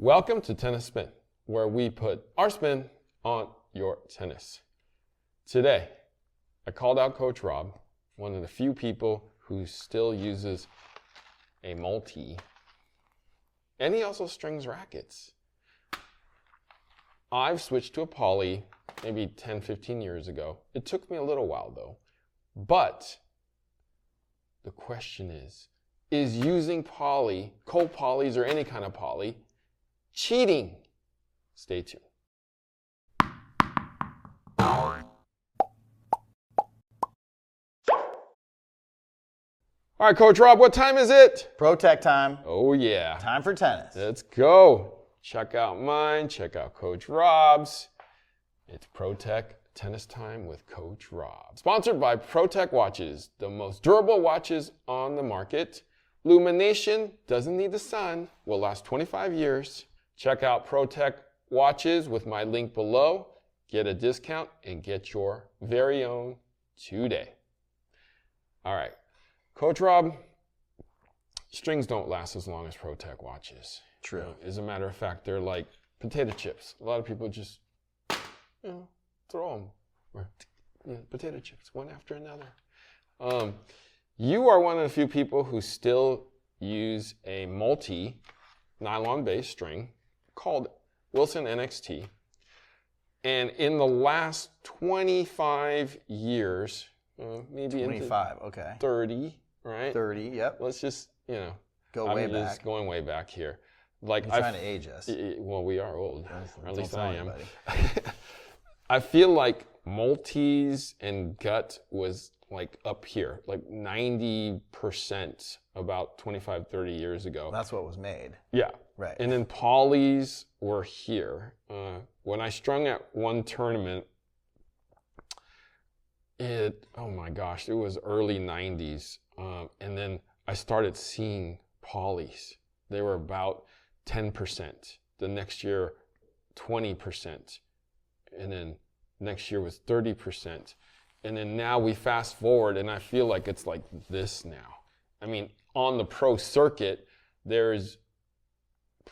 Welcome to Tennis Spin, where we put our spin on your tennis. Today, I called out Coach Rob, one of the few people who still uses a multi, and he also strings rackets. I've switched to a poly maybe 10, 15 years ago. It took me a little while though. But the question is using poly, co-polys or any kind of poly, cheating? Stay tuned. All right, Coach Rob, what time is it? ProTek time. Oh yeah. Time for tennis. Let's go. Check out mine, check out Coach Rob's. It's ProTek Tennis Time with Coach Rob. Sponsored by ProTek Watches, the most durable watches on the market. Illumination, doesn't need the sun, will last 25 years. Check out ProTek Watches with my link below. Get a discount and get your very own today. All right, Coach Rob, strings don't last as long as ProTek watches. True. As a matter of fact, they're like potato chips. A lot of people just, throw them. Or, potato chips, one after another. You are one of the few people who still use a multi nylon-based string called Wilson NXT. And in the last 25 years, maybe 25, okay. 30, right? 30, yep. Let's just, Go way back. Just going way back here. Like You're trying to age us. Well, we are old, or at least I am. Anybody. I feel like multis and gut was like up here, like 90% about 25, 30 years ago. That's what was made. Yeah. Right. And then polys were here. When I strung at one tournament, oh my gosh, it was early 90s. And then I started seeing polys. They were about 10%. The next year, 20%. And then next year was 30%. And then now we fast forward and I feel like it's like this now. I mean, on the pro circuit, there's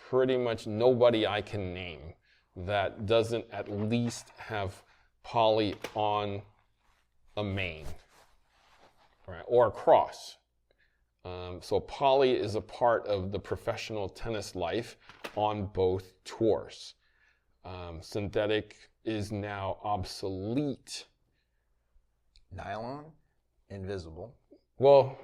pretty much nobody I can name that doesn't at least have poly on a main, right, or a cross. So poly is a part of the professional tennis life on both tours. Synthetic is now obsolete. Nylon, invisible. Well,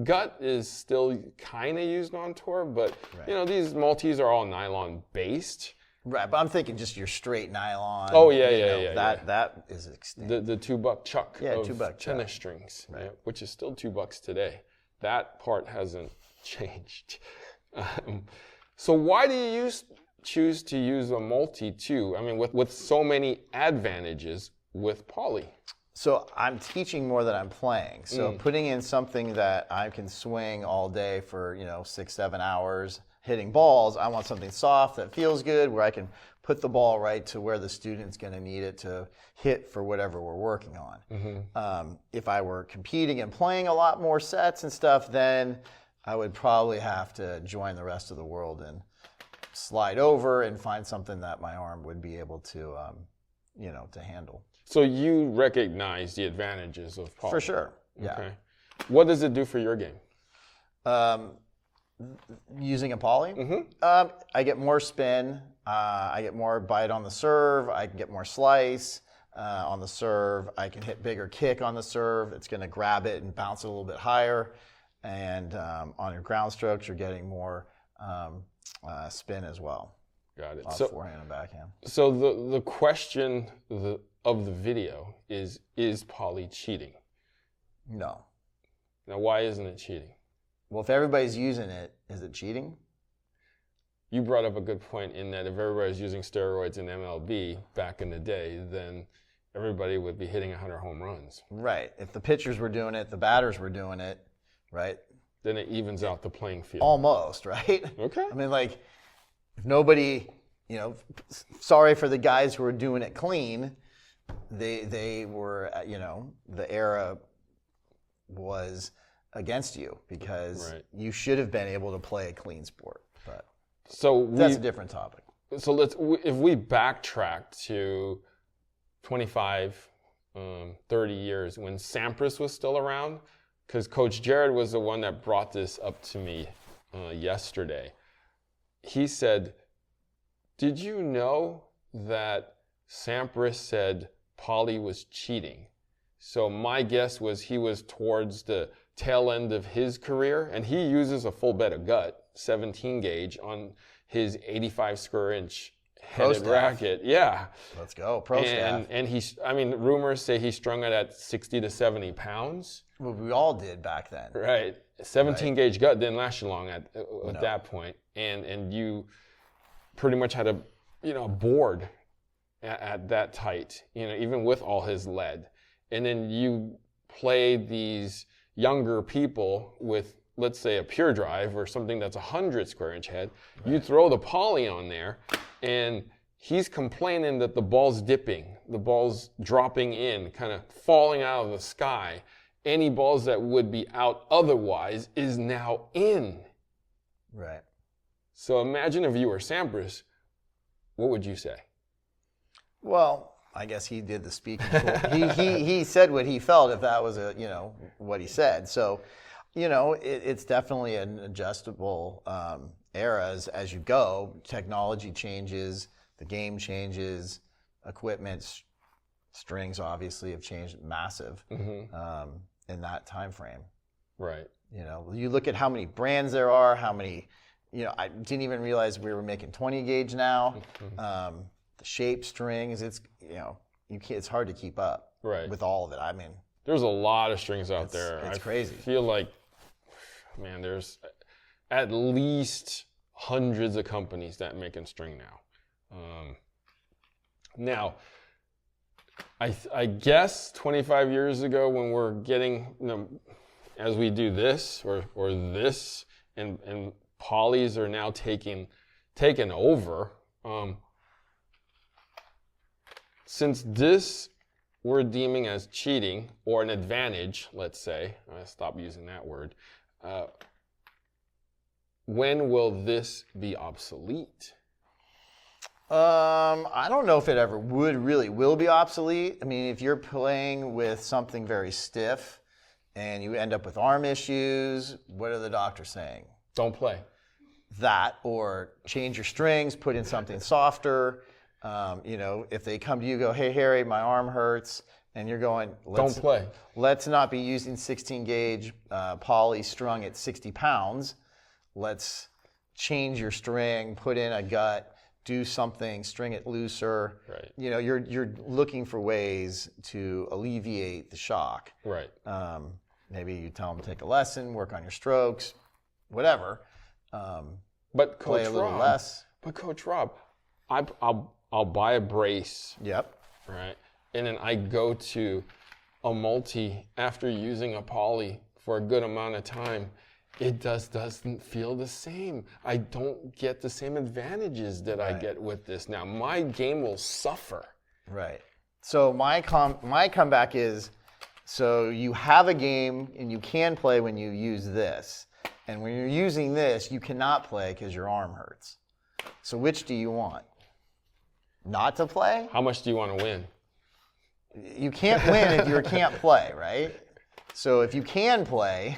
gut is still kind of used on tour, but Right. These multis are all nylon based. Right, but I'm thinking just your straight nylon. Oh yeah. That is extinct. The $2 chuck of $2 tennis chuck. strings, Right. which is still $2 today. That part hasn't changed. So why do you choose to use a multi too? I mean, with so many advantages with poly. So I'm teaching more than I'm playing. So putting in something that I can swing all day for 6, 7 hours hitting balls, I want something soft that feels good where I can put the ball right to where the student's going to need it to hit for whatever we're working on. Mm-hmm. If I were competing and playing a lot more sets and stuff, then I would probably have to join the rest of the world and slide over and find something that my arm would be able to, to handle. So you recognize the advantages of poly? For sure, yeah. Okay. What does it do for your game? Using a poly, I get more spin, I get more bite on the serve, I can get more slice on the serve, I can hit bigger kick on the serve, it's going to grab it and bounce it a little bit higher, and on your ground strokes you're getting more spin as well. Got it. So, forehand and backhand. So the question of the video is poly cheating? No. Now why isn't it cheating? Well, if everybody's using it, is it cheating? You brought up a good point in that if everybody's using steroids in MLB back in the day, then everybody would be hitting 100 home runs. Right. If the pitchers were doing it, the batters were doing it, right? Then it evens out the playing field. Almost, right? Okay. I mean, like, if nobody, sorry for the guys who were doing it clean, they were, the era was against you because you should have been able to play a clean sport. But So that's a different topic. So if we backtrack to 25, 30 years when Sampras was still around, because Coach Jared was the one that brought this up to me yesterday. He said, did you know that Sampras said Poly was cheating? So my guess was he was towards the tail end of his career, and he uses a full bed of gut, 17 gauge, on his 85 square inch headed racket. Yeah. Let's go. Pro staff. And rumors say he strung it at 60 to 70 pounds. Well, we all did back then. Right. 17 gauge gut didn't last you long at that point. And you pretty much had a board at that tight, even with all his lead. And then you play these younger people with, let's say, a pure drive or something that's 100 square inch head. Right. You throw the Poly on there, and he's complaining that the ball's dipping, the ball's dropping in, kind of falling out of the sky. Any balls that would be out otherwise is now in. Right. So imagine if you were Sampras, what would you say? Well, I guess he did the speaking. he said what he felt, if that was what he said. So, it's definitely an adjustable era as you go. Technology changes, the game changes, equipment, strings obviously have changed massive in that time frame. Right. You look at how many brands there are, how many, I didn't even realize we were making 20 gauge now. The shape, strings, it's it's hard to keep up with all of it. I mean, there's a lot of strings out there. It's crazy. I feel like, man, there's at least hundreds of companies that making string now. Now, I guess 25 years ago when we're getting, as we do this or this, and polys are now taking over. Since this we're deeming as cheating or an advantage, let's say, I stop using that word, when will this be obsolete? I don't know if it ever will be obsolete. I mean, if you're playing with something very stiff and you end up with arm issues, what are the doctors saying? Don't play. That, or change your strings, put in something softer. If they come to you, go, hey, Harry, my arm hurts, and you're going, don't play. Let's not be using 16 gauge poly strung at 60 pounds. Let's change your string, put in a gut, do something, string it looser. Right. You're looking for ways to alleviate the shock. Right. Maybe you tell them to take a lesson, work on your strokes, whatever. But play a little less. But Coach Rob, I'll buy a brace. Yep. Right. And then I go to a multi after using a poly for a good amount of time. It doesn't feel the same. I don't get the same advantages that I get with this now. My game will suffer. Right. So my comeback is, so you have a game and you can play when you use this. And when you're using this, you cannot play because your arm hurts. So which do you want? Not to play? How much do you want to win? You can't win if you can't play, right? So if you can play,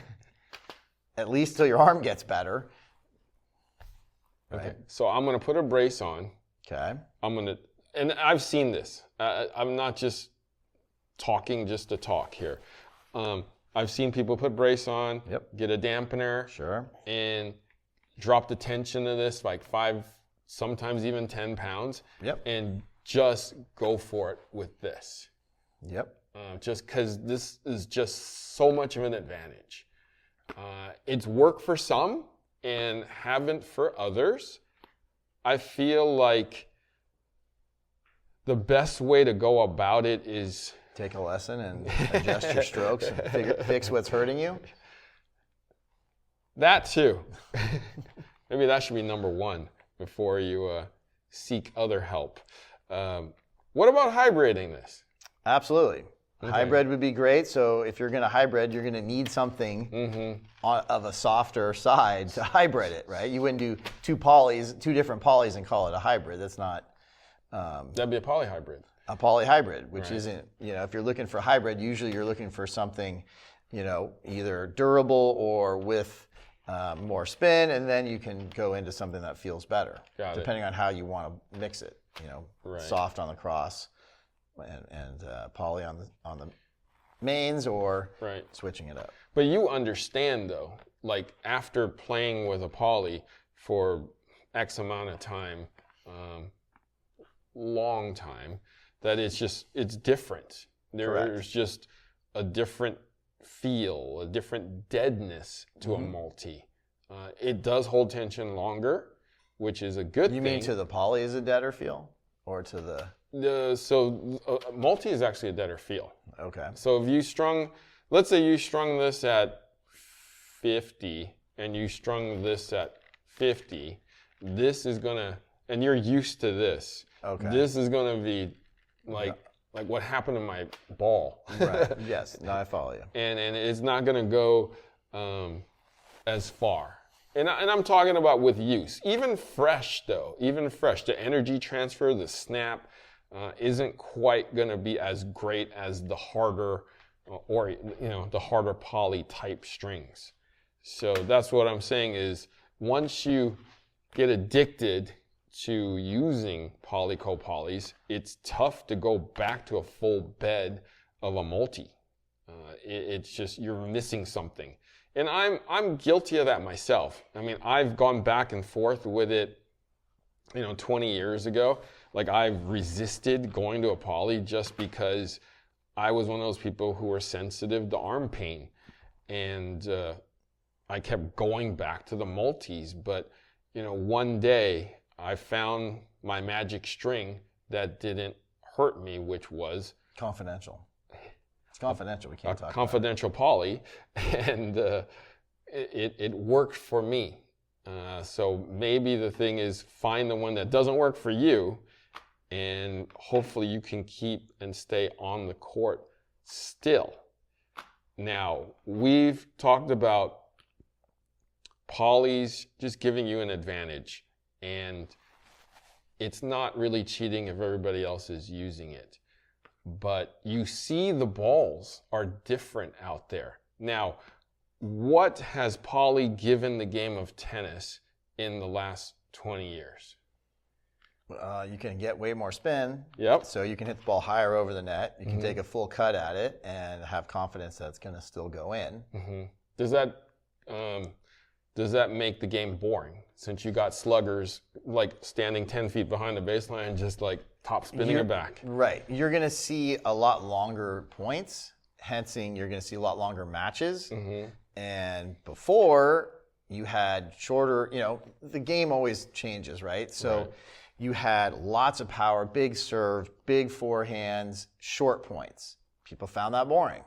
at least till your arm gets better. Right? Okay. So I'm going to put a brace on. Okay. And I've seen this. I'm not just talking just to talk here. I've seen people put brace on, get a dampener, and drop the tension of this like 5, sometimes even 10 pounds, and just go for it with this. Just because this is just so much of an advantage. It's worked for some and haven't for others. I feel like the best way to go about it is take a lesson and adjust your strokes and fix what's hurting you. That too. Maybe that should be number one before you seek other help. What about hybriding this? Absolutely. Okay. Hybrid would be great. So if you're going to hybrid, you're going to need something of a softer side to hybrid it, right? You wouldn't do two different polys and call it a hybrid. That's not. That'd be a polyhybrid. A polyhybrid, which Right. isn't, if you're looking for hybrid, usually you're looking for something, either durable or with more spin, and then you can go into something that feels better, depending on how you want to mix it. Right. Soft on the cross and poly on the mains, or Right. switching it up. But you understand though, like after playing with a poly for X amount of time, long time, that it's different. There's just a different feel, a different deadness to a multi. It does hold tension longer, which is a good thing. You mean to the poly is a deader feel, or to the? So multi is actually a deader feel. Okay. So if let's say you strung this at 50 and you strung this at 50, this is gonna, and you're used to this. Okay. This is gonna be like what happened to my ball. Right. Yes. No, I follow you. And it's not gonna go as far. And I'm talking about with use. Even fresh, the energy transfer, the snap, isn't quite gonna be as great as the harder, the harder poly type strings. So that's what I'm saying is, once you get addicted to using polys, it's tough to go back to a full bed of a multi. It's just, you're missing something. And I'm guilty of that myself. I mean, I've gone back and forth with it, 20 years ago. Like, I've resisted going to a poly just because I was one of those people who were sensitive to arm pain. And I kept going back to the multis. But, one day I found my magic string that didn't hurt me, which was confidential. It's confidential. We can't talk confidential about poly, and it worked for me. So maybe the thing is, find the one that doesn't work for you, and hopefully you can keep and stay on the court still. Now, we've talked about polys just giving you an advantage, and it's not really cheating if everybody else is using it. But you see the balls are different out there. Now, what has poly given the game of tennis in the last 20 years? You can get way more spin. Yep. So you can hit the ball higher over the net. You can take a full cut at it and have confidence that it's going to still go in. Does that make the game boring? Since you got sluggers like standing 10 feet behind the baseline and just like top spinning it back. Right. You're going to see a lot longer points. Hence, you're going to see a lot longer matches. And before, you had shorter, the game always changes, right? So you had lots of power, big serve, big forehands, short points. People found that boring.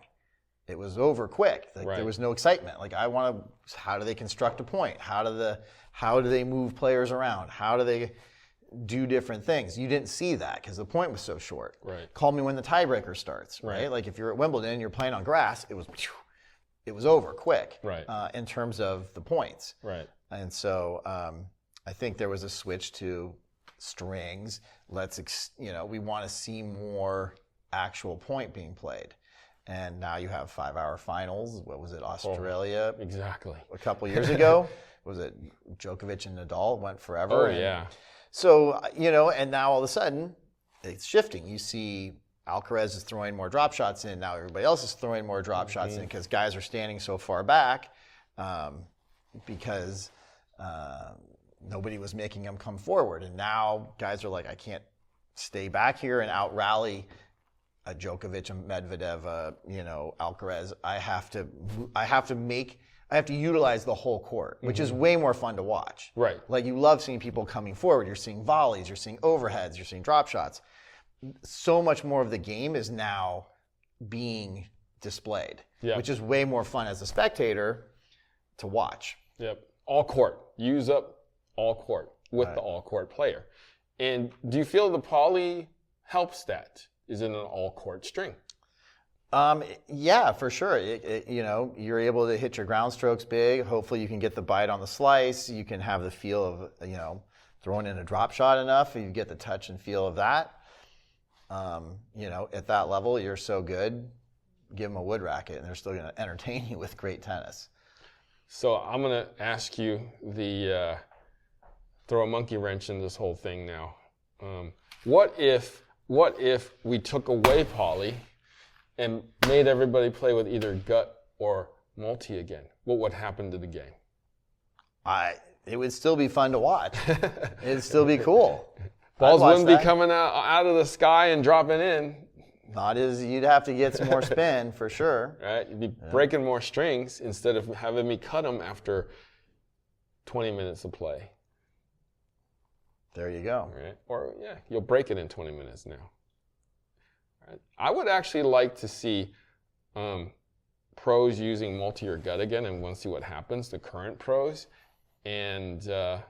It was over quick. There was no excitement. Like, how do they construct a point? How do they move players around? How do they do different things? You didn't see that because the point was so short. Right. Call me when the tiebreaker starts, right? Like, if you're at Wimbledon and you're playing on grass, it was over quick. In terms of the points. Right. And so I think there was a switch to strings. We want to see more actual point being played. And now you have 5-hour finals. What was it, Australia? Exactly. A couple years ago. Was it Djokovic and Nadal? Went forever. Oh, yeah. So, and now all of a sudden, it's shifting. You see Alcaraz is throwing more drop shots in. Now everybody else is throwing more drop shots in because guys are standing so far back because nobody was making them come forward. And now guys are like, I can't stay back here and out-rally a Djokovic, a Medvedev, Alcaraz. I have to utilize the whole court, which is way more fun to watch. Right. Like, you love seeing people coming forward. You're seeing volleys, you're seeing overheads, you're seeing drop shots. So much more of the game is now being displayed, which is way more fun as a spectator to watch. Yep. All court. Use up all court with the all court player. And do you feel the poly helps that? Is it an all-court string? Yeah, for sure. You know, you're able to hit your ground strokes big. Hopefully you can get the bite on the slice. You can have the feel of, you know, throwing in a drop shot enough. You get the touch and feel of that. You know, at that level, you're so good. Give them a wood racket and they're still going to entertain you with great tennis. So I'm going to ask you the throw a monkey wrench in this whole thing now. What if we took away poly and made everybody play with either gut or multi again? What would happen to the game? It would still be fun to watch. It'd still be cool. Balls wouldn't be coming out of the sky and dropping in. Not as you'd have to get some more spin for sure. Right, you'd be breaking more strings instead of having me cut them after 20 minutes of play. There you go. Right, or yeah, you'll break it in 20 minutes now. Right. I would actually like to see pros using multi or gut again, and want to see what happens. The current pros, and I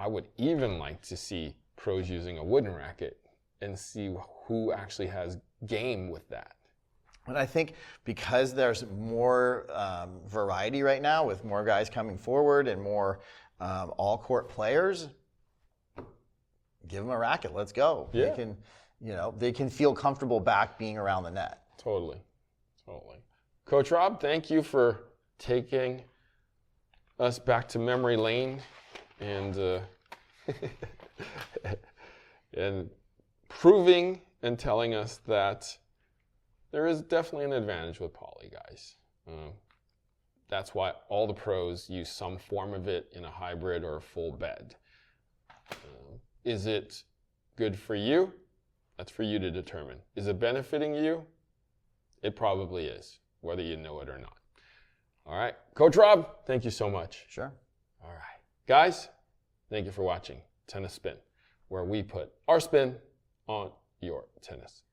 would even like to see pros using a wooden racket and see who actually has game with that. And I think because there's more variety right now, with more guys coming forward and more all-court players, give them a racket. Let's go. Yeah. They can, you know, they can feel comfortable back being around the net. Totally. Coach Rob, thank you for taking us back to memory lane and and proving and telling us that there is definitely an advantage with poly, guys. That's why all the pros use some form of it in a hybrid or a full bed. Is it good for you? That's for you to determine. Is it benefiting you? It probably is, whether you know it or not. All right, Coach Rob, thank you so much. Sure. All right. Guys, thank you for watching Tennis Spin, where we put our spin on your tennis.